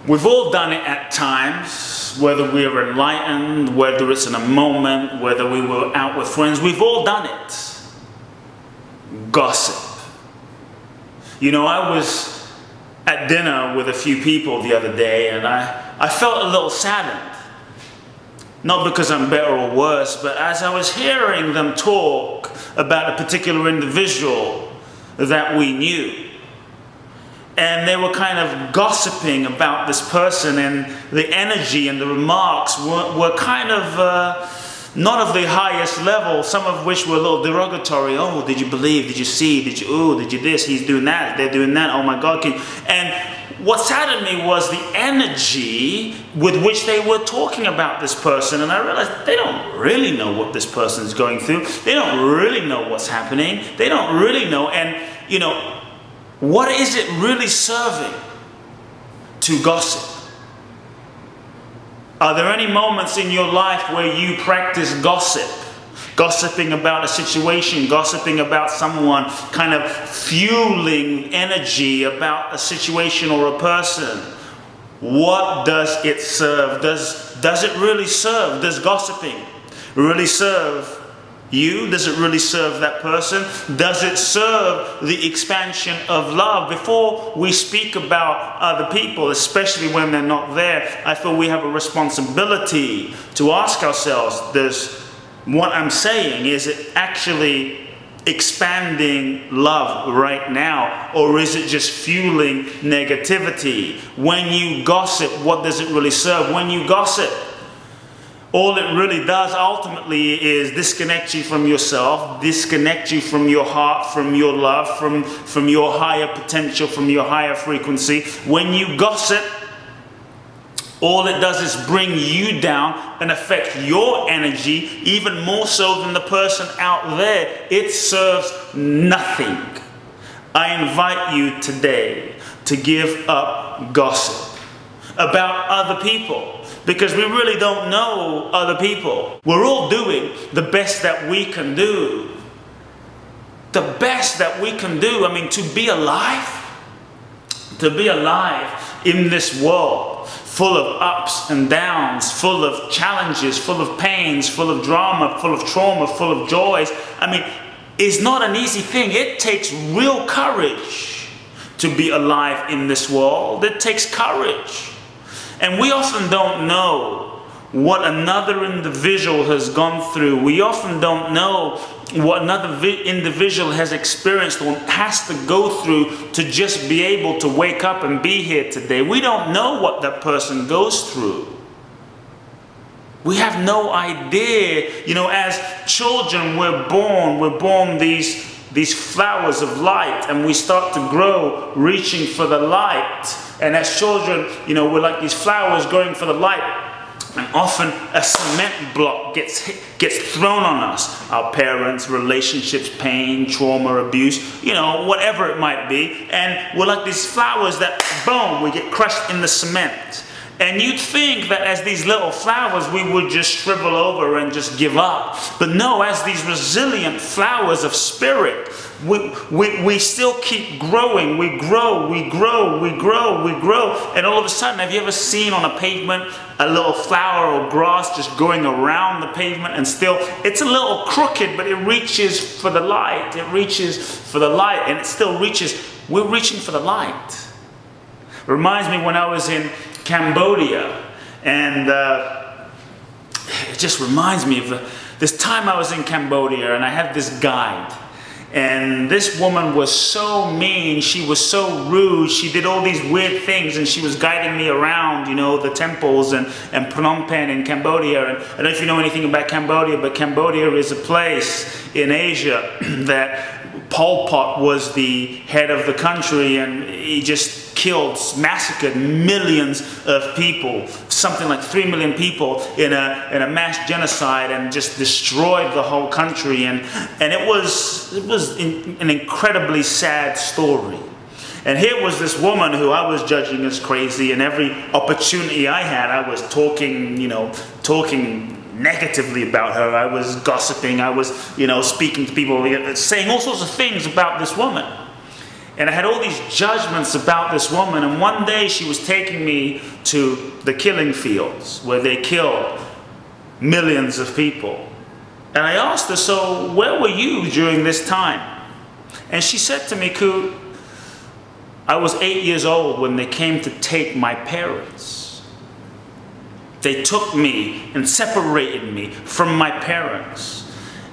We've all done it at times, whether we are enlightened, whether it's in a moment, whether we were out with friends, we've all done it. Gossip. You know, I was at dinner with a few people the other day and I felt a little saddened. Not because I'm better or worse, but as I was hearing them talk about a particular individual that we knew. And they were kind of gossiping about this person, and the energy and the remarks were kind of not of the highest level, some of which were a little derogatory. Oh, did you believe? Did you see? Did you, oh, did you this? He's doing that. They're doing that. Oh my God. And what saddened me was the energy with which they were talking about this person. And I realized they don't really know what this person is going through. They don't really know what's happening. They don't really know. And, you know, what is it really serving to gossip? Are there any moments in your life where you practice gossip? Gossiping about a situation, gossiping about someone, kind of fueling energy about a situation or a person. What does it serve? Does it really serve? Does gossiping really serve you? Does it really serve that person? Does it serve the expansion of love? Before we speak about other people, especially when they're not there, I feel we have a responsibility to ask ourselves, does what I'm saying, is it actually expanding love right now, or is it just fueling negativity? When you gossip, what does it really serve? When you gossip, all it really does ultimately is disconnect you from yourself, disconnect you from your heart, from your love, from your higher potential, from your higher frequency. When you gossip, all it does is bring you down and affect your energy even more so than the person out there. It serves nothing. I invite you today to give up gossip about other people. Because we really don't know other people. We're all doing the best that we can do. The best that we can do. I mean, to be alive in this world, full of ups and downs, full of challenges, full of pains, full of drama, full of trauma, full of joys. I mean, it's not an easy thing. It takes real courage to be alive in this world. It takes courage. And we often don't know what another individual has gone through. We often don't know what another individual has experienced or has to go through to just be able to wake up and be here today. We don't know what that person goes through. We have no idea. You know, as children, we're born these flowers of light, and we start to grow reaching for the light. And as children, you know, we're like these flowers going for the light, and often a cement block gets thrown on us. Our parents, relationships, pain, trauma, abuse, you know, whatever it might be. And we're like these flowers that, boom, we get crushed in the cement. And you'd think that as these little flowers, we would just shrivel over and just give up. But no, as these resilient flowers of spirit, we still keep growing. We grow, we grow, we grow, we grow. And all of a sudden, have you ever seen on a pavement a little flower or grass just going around the pavement, and still, it's a little crooked, but it reaches for the light. It reaches for the light, and it still reaches. We're reaching for the light. It reminds me when I was in Cambodia, and it just reminds me of this time I was in Cambodia, and I had this guide, and this woman was so mean, she was so rude, she did all these weird things, and she was guiding me around, you know, the temples and Phnom Penh in Cambodia. And I don't know if you know anything about Cambodia, but Cambodia is a place in Asia that Pol Pot was the head of the country, and he just killed, massacred millions of people, something like 3 million people in a mass genocide, and just destroyed the whole country. And it was an incredibly sad story. And here was this woman who I was judging as crazy, and every opportunity I had, I was talking, you know, talking negatively about her. I was gossiping. I was, you know, speaking to people, saying all sorts of things about this woman. And I had all these judgments about this woman, and one day she was taking me to the killing fields where they killed millions of people. And I asked her, so where were you during this time? And she said to me, Kute, I was 8 years old when they came to take my parents. They took me and separated me from my parents.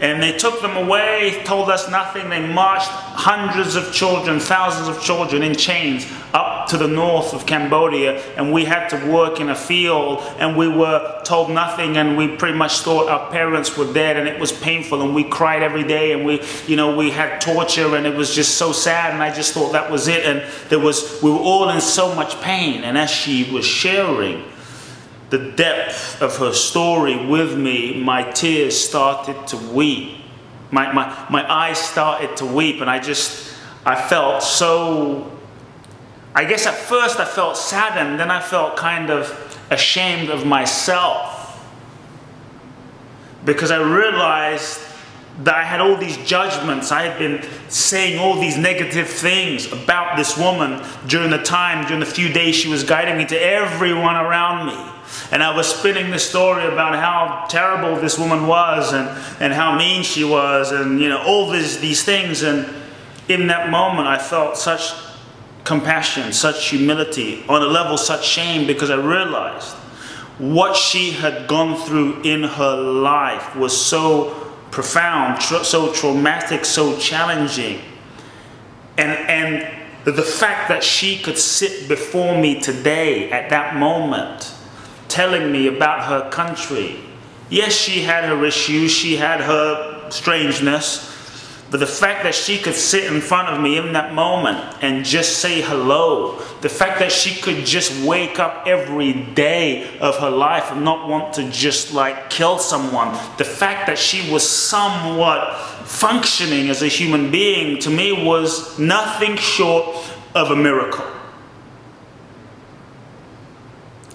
And they took them away, told us nothing. They marched hundreds of children, thousands of children in chains up to the north of Cambodia. And we had to work in a field, and we were told nothing, and we pretty much thought our parents were dead, and it was painful, and we cried every day, and we had torture, and it was just so sad, and I just thought that was it. And we were all in so much pain. And as she was sharing the depth of her story with me, my tears started to weep. My eyes started to weep, and I felt so, I guess at first I felt saddened, then I felt kind of ashamed of myself, because I realized that I had all these judgments. I had been saying all these negative things about this woman during the few days she was guiding me, to everyone around me. And I was spinning the story about how terrible this woman was, and how mean she was, and all these things. And in that moment I felt such compassion, such humility, on a level such shame, because I realized what she had gone through in her life was so profound, so traumatic, so challenging. And the fact that she could sit before me today at that moment telling me about her country. Yes, she had her issues, she had her strangeness, but the fact that she could sit in front of me in that moment and just say hello, the fact that she could just wake up every day of her life and not want to just like kill someone, the fact that she was somewhat functioning as a human being, to me was nothing short of a miracle.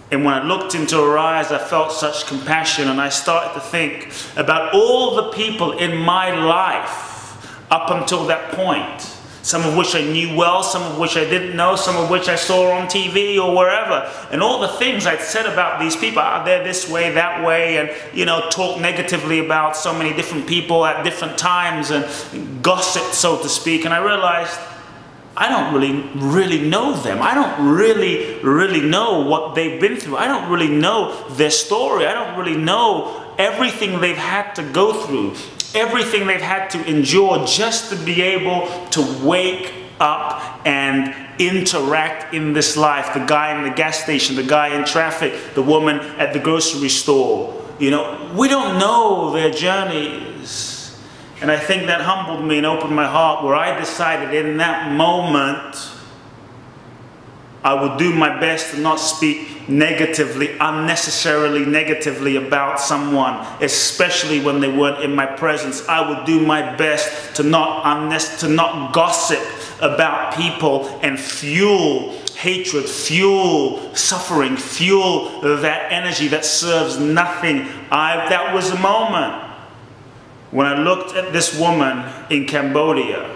And when I looked into her eyes, I felt such compassion, and I started to think about all the people in my life up until that point, some of which I knew well, some of which I didn't know, some of which I saw on TV or wherever, and all the things I'd said about these people, they're this way, that way, and talk negatively about so many different people at different times, and gossip, so to speak. And I realized I don't really know them. I don't really know what they've been through. I don't really know their story. I don't really know everything they've had to go through, everything they've had to endure just to be able to wake up and interact in this life. The guy in the gas station, the guy in traffic, the woman at the grocery store. We don't know their journeys. And I think that humbled me and opened my heart, where I decided in that moment I would do my best to not speak negatively, unnecessarily negatively about someone, especially when they weren't in my presence. I would do my best to not gossip about people and fuel hatred, fuel suffering, fuel that energy that serves nothing. That was a moment when I looked at this woman in Cambodia,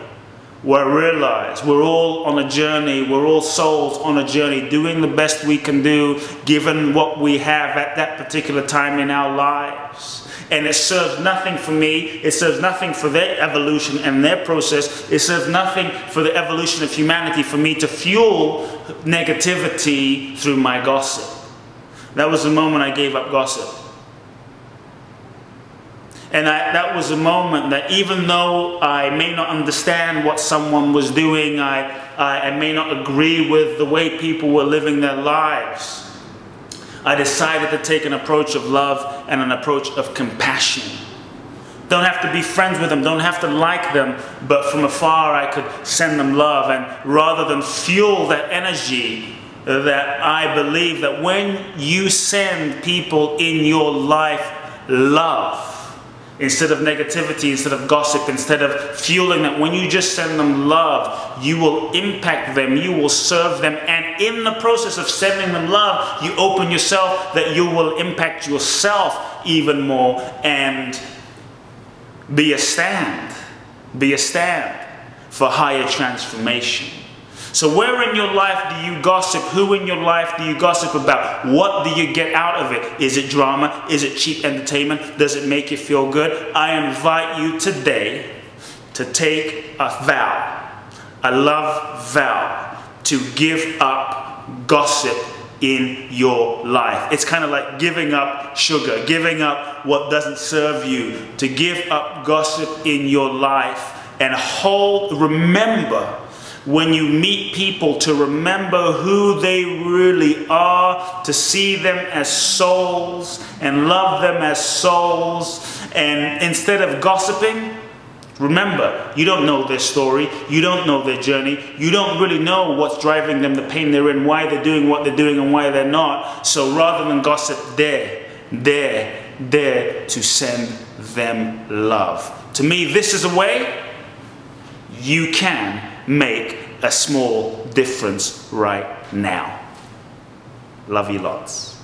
where I realized we're all on a journey, we're all souls on a journey, doing the best we can do, given what we have at that particular time in our lives. And it serves nothing for me, it serves nothing for their evolution and their process, it serves nothing for the evolution of humanity for me to fuel negativity through my gossip. That was the moment I gave up gossip. And that was a moment that, even though I may not understand what someone was doing, I may not agree with the way people were living their lives, I decided to take an approach of love and an approach of compassion. Don't have to be friends with them, don't have to like them, but from afar I could send them love. And rather than fuel that energy, that I believe that when you send people in your life love, instead of negativity, instead of gossip, instead of fueling that, when you just send them love, you will impact them, you will serve them, and in the process of sending them love, you open yourself that you will impact yourself even more, and be a stand. Be a stand. for higher transformation. So where in your life do you gossip? Who in your life do you gossip about? What do you get out of it? Is it drama? Is it cheap entertainment? Does it make you feel good? I invite you today to take a vow, a love vow, to give up gossip in your life. It's kind of like giving up sugar, giving up what doesn't serve you, to give up gossip in your life and remember when you meet people, to remember who they really are, to see them as souls and love them as souls. And instead of gossiping, remember, you don't know their story, you don't know their journey, you don't really know what's driving them, the pain they're in, why they're doing what they're doing and why they're not. So rather than gossip, dare to send them love. To me, this is a way you can make a small difference right now. Love you lots.